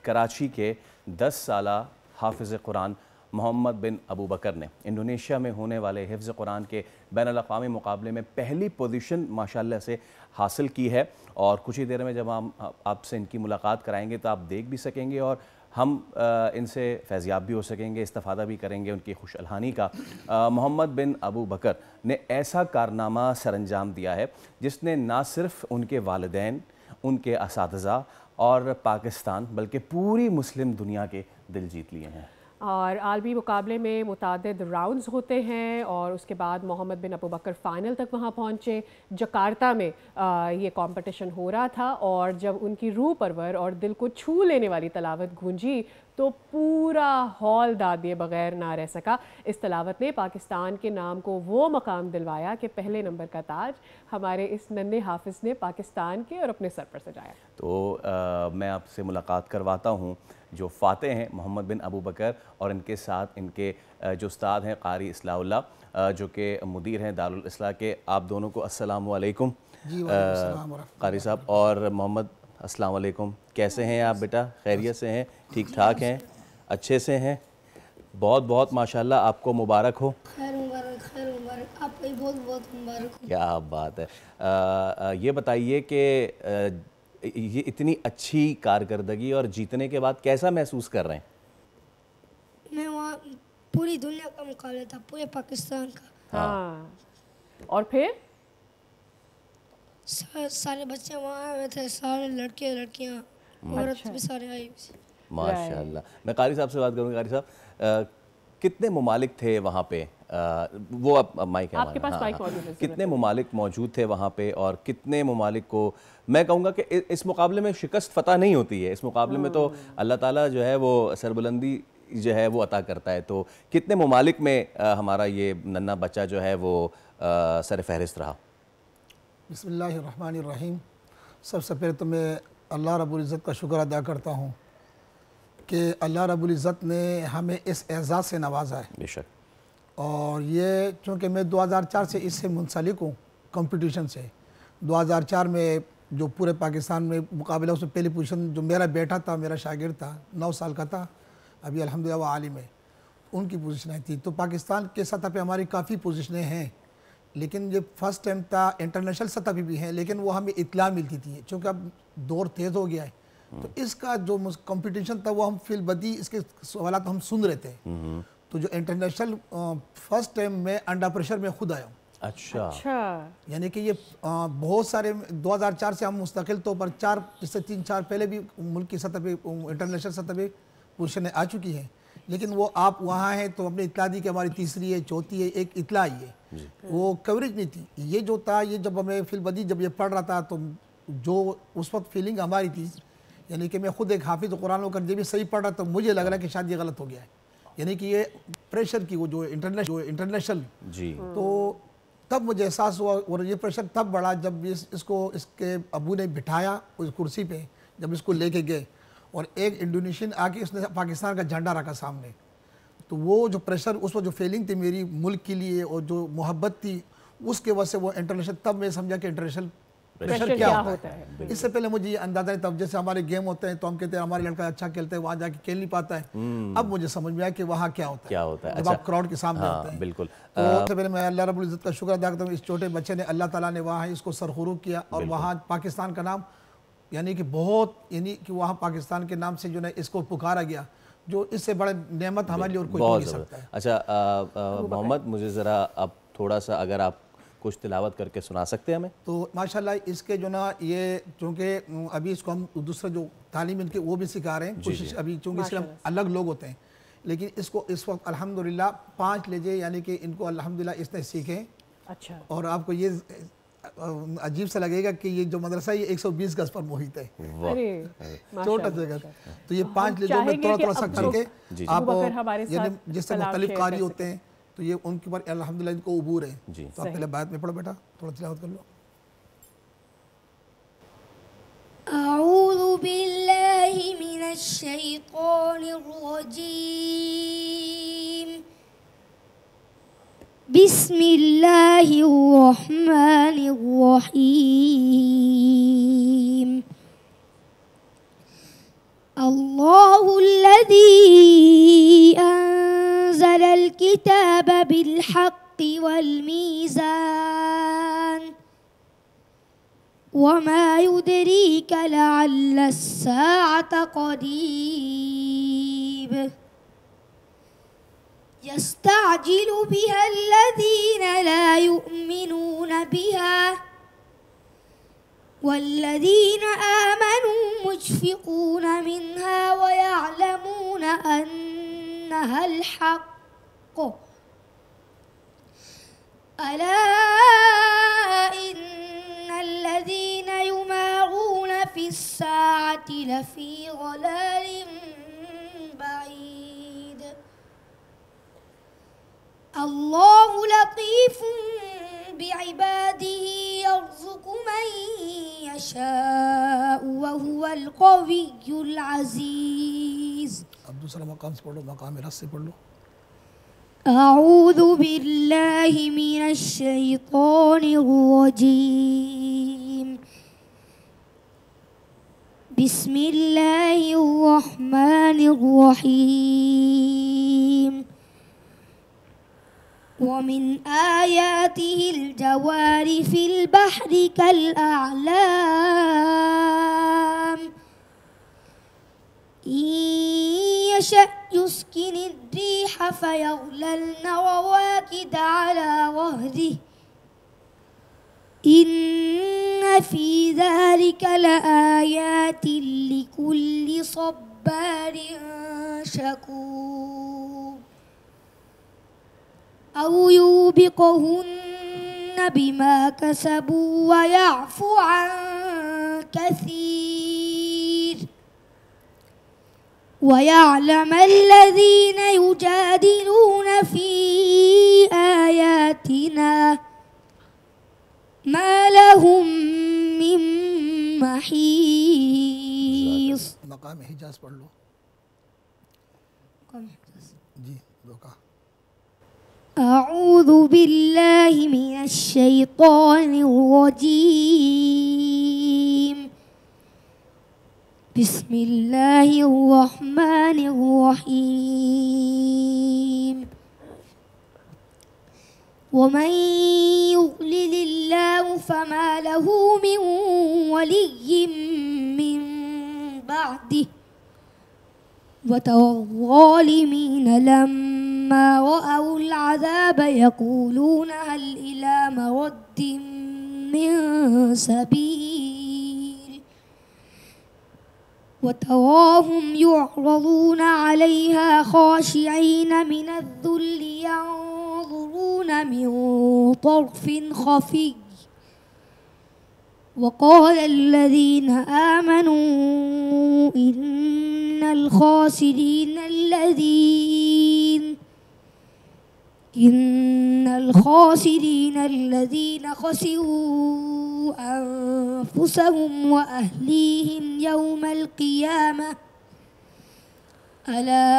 کراچی کے 10 سالہ حافظ قرآن محمد بن ابو بکر نے انڈونیشیا میں ہونے والے حفظ قرآن کے بین الاقوامی مقابلے میں پہلی پوزیشن ماشاءاللہ سے حاصل کی ہے، اور کچھ ہی دیر میں جب ہم آپ سے ان کی ملاقات کرائیں گے تو آپ دیکھ بھی سکیں گے اور ہم ان سے فیضیاب بھی ہو سکیں گے، استفادہ بھی کریں گے ان کی خوش الحانی کا۔ محمد بن ابو بکر نے ایسا کارنامہ سر انجام دیا ہے جس نے نہ صرف ان کے والدین، ان کے اساتذہ اور پاکستان بلکہ پوری مسلم دنیا کے دل جیت لیے ہیں۔ اور عالمی مقابلے میں متعدد راؤنڈز ہوتے ہیں اور اس کے بعد محمد بن ابو بکر فائنل تک وہاں پہنچے۔ جکارتا میں یہ کمپٹیشن ہو رہا تھا اور جب ان کی روح پرور اور دل کو چھو لینے والی تلاوت گونجی تو پورا ہال داد دیے بغیر نہ رہ سکا۔ اس تلاوت نے پاکستان کے نام کو وہ مقام دلوایا کہ پہلے نمبر کا تاج ہمارے اس ننھے حافظ نے پاکستان کے اور اپنے سر پر سجایا۔ تو میں آپ سے ملاقات کرواتا ہوں جو فاتح ہیں محمد بن ابو بکر، اور ان کے ساتھ ان کے جو استاد ہیں قاری اصلاح اللہ جو کہ مدیر ہیں دارالاصلاح کے۔ آپ دونوں کو السلام علیکم۔ جی وعلیکم السلام ورحمۃ اللہ۔ قاری صاحب اور محمد، السلام علیکم، کیسے ہیں آپ بیٹا؟ خیریت سے ہیں؟ ٹھیک ٹھاک ہیں؟ اچھے سے ہیں؟ بہت بہت ماشاءاللہ آپ کو مبارک ہو۔ خیر مبارک، خیر مبارک، آپ کو بہت بہت مبارک ہو۔ کیا بات ہے۔ یہ بتائیے کہ یہ اتنی اچھی کارکردگی اور جیتنے کے بعد کیسا محسوس کر رہے ہیں؟ میں وہاں پوری دنیا کا مقابلہ تھا، پورے پاکستان کا۔ ہاں، اور پھر سارے بچے وہاں آئے ہوئے تھے، سارے لڑکے لڑکیاں، عورت بھی سارے آئی ہوئی تھی۔ ماشاءاللہ۔ میں قاری صاحب سے بات کروں گا۔ قاری صاحب کتنے ممالک تھے وہاں پہ؟ وہ اب مائک ہے آپ کے پاس مائک موجود ہے۔ کتنے ممالک موجود تھے وہاں پہ، اور کتنے ممالک کو میں کہوں گا کہ اس مقابلے میں شکست فتح نہیں ہوتی ہے، اس مقابلے میں تو اللہ تعالیٰ جو ہے وہ سربلندی جو ہے وہ عطا کرتا ہے۔ تو کتنے ممالک میں ہمارا یہ ننھا بچہ جو ہے وہ سر فہرست رہا؟ بسم اللہ الرحمن الرحیم۔ سب سے پہلے تو میں اللہ رب العزت کا شکر ادا کرتا ہوں کہ اللہ رب العزت نے ہمیں اس اعزاز سے نوازا ہے۔ بے شک۔ اور یہ چونکہ میں 2004 سے اس سے منسلک ہوں کمپٹیشن سے، 2004 میں جو پورے پاکستان میں مقابلہ، اس میں پہلی پوزیشن جو میرا بیٹا تھا، میرا شاگرد تھا، 9 سال کا تھا، ابھی الحمدللہ وہ عالم ہے، ان کی پوزیشنیں تھی۔ تو پاکستان کے سطح پہ ہماری کافی پوزیشنیں ہیں، لیکن یہ فرسٹ ٹائم تھا۔ انٹرنیشنل سطح پہ بھی ہیں، لیکن وہ ہمیں اطلاع ملتی تھی چونکہ اب دور تیز ہو گیا ہے، تو اس کا جو کمپٹیشن تھا وہ ہم فی البدی اس کے سوالات ہم سن رہے تھے۔ تو جو انٹرنیشنل فرسٹ ٹائم میں انڈر پریشر میں خود آیا ہوں۔ اچھا۔ یعنی کہ یہ بہت سارے 2004 سے ہم مستقل طور پر 3-4 پہلے بھی ملک کی سطح پہ انٹرنیشنل سطح پہ پوزیشنیں آ چکی ہیں، لیکن وہ آپ وہاں ہیں تو اپنے اطلاع دی کہ ہماری تیسری ہے، چوتھی ہے، ایک اطلاع آئی ہے، وہ کوریج نہیں تھی۔ یہ جو تھا، یہ جب ہمیں فی البدی جب یہ پڑھ رہا تھا تو جو اس وقت فیلنگ ہماری تھی، یعنی کہ میں خود ایک حافظ قرآن ہو کر جب بھی صحیح پڑھ رہا تھا مجھے لگ رہا کہ شاید یہ غلط ہو گیا ہے، یعنی کہ یہ پریشر کی وہ جو انٹرنیشنل، تو تب مجھے احساس ہوا، اور یہ پریشر تب بڑھا جب اس کو اس کے ابو نے بٹھایا اس کرسی پہ، جب اس کو لے کے گئے اور ایک انڈونیشین آ کے اس نے پاکستان کا جھنڈا رکھا سامنے، تو وہ جو پریشر، اس وقت جو فیلنگ تھی میری ملک کے لیے اور جو محبت تھی، اس کے وجہ سے وہ انٹرنیشنل، تب میں سمجھا کہ انٹرنیشنل پریشر کیا ہوتا ہے۔ اس سے پہلے مجھے یہ اندازہ نہیں تھا، جیسے ہمارے گیم ہوتے ہیں تو ہم کہتے ہیں ہمارا لڑکا اچھا کھیلتا ہے، وہاں جا کے کھیل نہیں پاتا ہے، اب مجھے سمجھ میں آیا کہ وہاں کیا ہوتا ہے جب آپ کراؤڈ کے سامنے ہوتے ہیں۔ بالکل۔ تو سب سے پہلے میں اللہ رب العزت کا شکر ادا کرتا ہوں، اس چھوٹے بچے نے، اللہ تعالیٰ نے وہاں اس کو سرخروب کیا، اور وہاں پاکستان کا نام، یعنی کہ بہت، یعنی کہ وہاں پاکستان کے نام سے جو ہے اس کو پکارا گیا، جو اس سے بڑا نعمت ہمارے لیے اور کوئی نہیں سکتا ہے۔ اچھا محمد، مجھے ذرا اب تھوڑا سا اگر آپ کچھ تلاوت کر کے سنا سکتے ہیں ہمیں؟ تو ماشاءاللہ اس کے جو نا یہ چونکہ ابھی اس کو ہم دوسرے جو تعلیم ان کے وہ بھی سکھا رہے ہیں، کوشش ابھی چونکہ اس کے الگ لوگ ہوتے ہیں، لیکن اس کو اس وقت الحمدللہ 5 لہجے یعنی کہ ان کو الحمدللہ اس نے سیکھے۔ اچھا۔ اور آپ کو یہ عجیب سا لگے گا کہ یہ جو مدرسہ ہے یہ 120 گز پر محیط ہے، چھوٹا جگہ، تو یہ 5 لہجوں میں تھوڑا تھوڑا سا کر کے آپ، یعنی جس سے مختلف قاری ہوتے ہیں تو یہ ان کے اوپر الحمدللہ ان کو عبور ہے۔ تو آپ پہلے بات میں پڑھو بیٹا، تھوڑا تلاوت کر لو۔ اعوذ باللہ من الشیطان الرجیم، بسم اللہ الرحمن الرحیم، الله الذي أنزل الكتاب بالحق والميزان وما يدريك لعل الساعة قريب يستعجل بها الذين لا يؤمنون بها والذين آمنوا مشفقون منها ويعلمون أنها الحق ألا إن الذين يمارون في الساعة لفي ضلال بعيد الله لطيف بعباده يرزق من يشاء وهو القوي العزيز. اب دوسرا مقام سے پڑھ لو، مقام رس سے پڑھ لو. أعوذ بالله من الشيطان الرجيم بسم الله الرحمن الرحيم ومن آياته الجوار في البحر كالأعلام إن يشأ يسكن الريح فيظللن رواكد على ظهره إن في ذلك لآيات لكل صبار شكور أو يوبقهن بما كسبوا ويعفو عن كثير ويعلم الذين يجادلون في آياتنا ما لهم من محيص. مقام حجاز پڑھ لو. جی روکا. أعوذ بالله من الشيطان الرجيم بسم الله الرحمن الرحيم ومن يضلل الله فما له من ولي من بعده وترى الظالمين لما رأوا العذاب يقولون هل إلى مرد من سبيل وتراهم يعرضون عليها خاشعين من الذل ينظرون من طرف خفي وقال الذين آمنوا إن الخاسرين الذين خسروا أنفسهم وأهليهم يوم القيامة ألا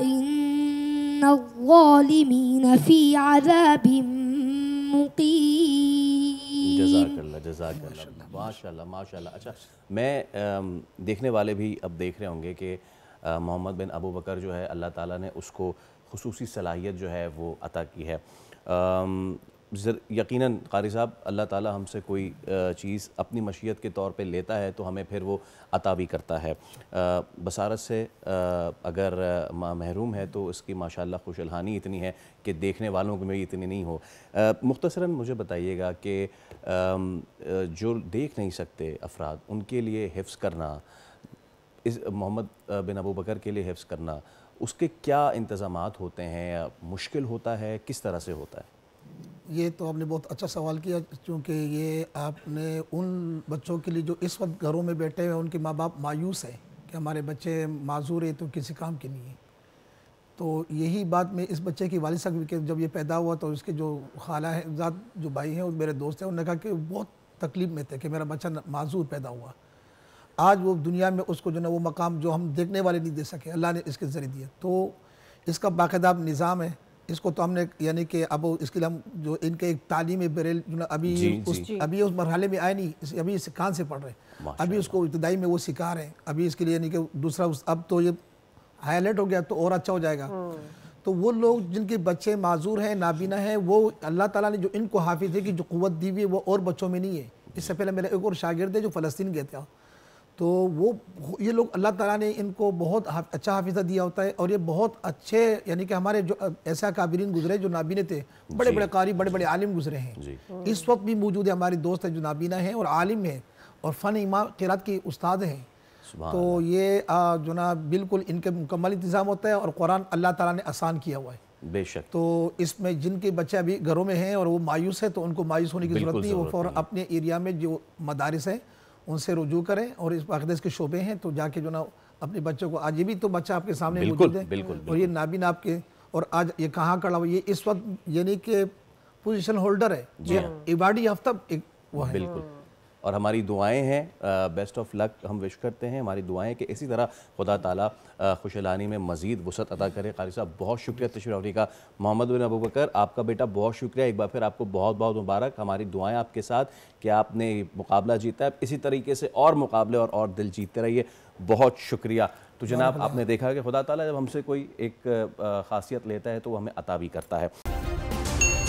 إن الظالمين في عذاب مقيم. جزاک اللہ جزاک اللہ ماشاء اللہ ماشاء اللہ. اچھا میں دیکھنے والے بھی اب دیکھ رہے ہوں گے کہ محمد بن ابو بکر جو ہے اللہ تعالیٰ نے اس کو خصوصی صلاحیت جو ہے وہ عطا کی ہے. یقیناً قاری صاحب اللہ تعالیٰ ہم سے کوئی چیز اپنی مشیت کے طور پہ لیتا ہے تو ہمیں پھر وہ عطا بھی کرتا ہے. بصارت سے اگر محروم ہے تو اس کی ماشاءاللہ خوش الحانی اتنی ہے کہ دیکھنے والوں کو میں اتنی نہیں ہو. مختصراً مجھے بتائیے گا کہ جو دیکھ نہیں سکتے افراد ان کے لیے حفظ کرنا، اس محمد بن ابو بکر کے لیے حفظ کرنا، اس کے کیا انتظامات ہوتے ہیں، مشکل ہوتا ہے، کس طرح سے ہوتا ہے؟ یہ تو آپ نے بہت اچھا سوال کیا، چونکہ یہ آپ نے ان بچوں کے لیے جو اس وقت گھروں میں بیٹھے ہوئے ان کے ماں باپ مایوس ہیں کہ ہمارے بچے معذور ہیں تو کسی کام کے نہیں ہیں. تو یہی بات میں اس بچے کی والد صاحب کہ جب یہ پیدا ہوا تو اس کے جو خالہ ہیں ذات جو بھائی ہیں وہ میرے دوست ہیں، انہوں نے کہا کہ بہت تکلیف میں تھے کہ میرا بچہ معذور پیدا ہوا. آج وہ دنیا میں اس کو جو نا وہ مقام جو ہم دیکھنے والے نہیں دے سکے اللہ نے اس کے ذریعے دیا. تو اس کا باقاعدہ نظام ہے، اس کو تو ہم نے یعنی کہ اب اس کے لیے ہم جو ان کے ایک تعلیم بریل ابھی اس مرحلے میں آئے نہیں، ابھی اس کان سے پڑھ رہے ہیں، ابھی اس کو ابتدائی میں وہ سکھا رہے ہیں، ابھی اس کے لیے یعنی کہ دوسرا اب تو یہ ہائی لائٹ ہو گیا تو اور اچھا ہو جائے گا۔ تو وہ لوگ جن کے بچے معذور ہیں، نابینا ہیں، وہ اللہ تعالیٰ نے جو ان کو حافظ ہے کی جو قوت دی ہوئی ہے وہ اور بچوں میں نہیں ہے۔ اس سے پہلے میرا ایک اور شاگرد ہے جو فلسطین گئے تھا، تو وہ یہ لوگ اللہ تعالیٰ نے ان کو بہت اچھا حافظہ دیا ہوتا ہے، اور یہ بہت اچھے یعنی کہ ہمارے جو ایسا کابرین گزرے جو نابینے تھے، بڑے بڑے قاری، بڑے بڑے عالم گزرے ہیں، اس وقت بھی موجود ہے ہمارے دوست ہیں جو نابینا ہیں اور عالم ہیں اور فن امام قرات کے استاد ہیں۔ تو یہ جو نا بالکل ان کے مکمل انتظام ہوتا ہے، اور قرآن اللہ تعالیٰ نے آسان کیا ہوا ہے بے شک۔ تو اس میں جن کے بچے ابھی گھروں میں ہیں اور وہ مایوس ہے تو ان کو مایوس ہونے کی ضرورت نہیں، وہ فوراً اپنے ایریا میں جو مدارس ہیں ان سے رجوع کریں، اور اس باقاعدہ اس کے شعبے ہیں تو جا کے جو نا اپنے بچوں کو، آج یہ بھی تو بچہ آپ کے سامنے موجود ہے اور یہ نابینا آپ کے، اور آج یہ کہاں کھڑا ہوا، یہ اس وقت یعنی کہ پوزیشن ہولڈر ہے، یہ ایوارڈ یافتہ وہ ہے۔ بالکل، اور ہماری دعائیں ہیں، بیسٹ آف لک ہم وش کرتے ہیں، ہماری دعائیں کہ اسی طرح خدا تعالیٰ خوشحالی میں مزید وسعت عطا کرے۔ قاری صاحب بہت شکریہ تشریف آوری کا۔ محمد بن ابوبکر آپ کا بیٹا بہت شکریہ، ایک بار پھر آپ کو بہت بہت مبارک، ہماری دعائیں آپ کے ساتھ کہ آپ نے مقابلہ جیتا ہے، اسی طریقے سے اور مقابلے اور دل جیتتے رہیے، بہت شکریہ۔ تو جناب آپ نے دیکھا کہ خدا تعالیٰ جب ہم سے کوئی ایک خاصیت لیتا ہے تو وہ ہمیں عطا بھی کرتا ہے۔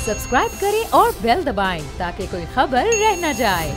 سبسکرائب کریں اور بیل دبائیں تاکہ کوئی خبر رہ نہ جائے۔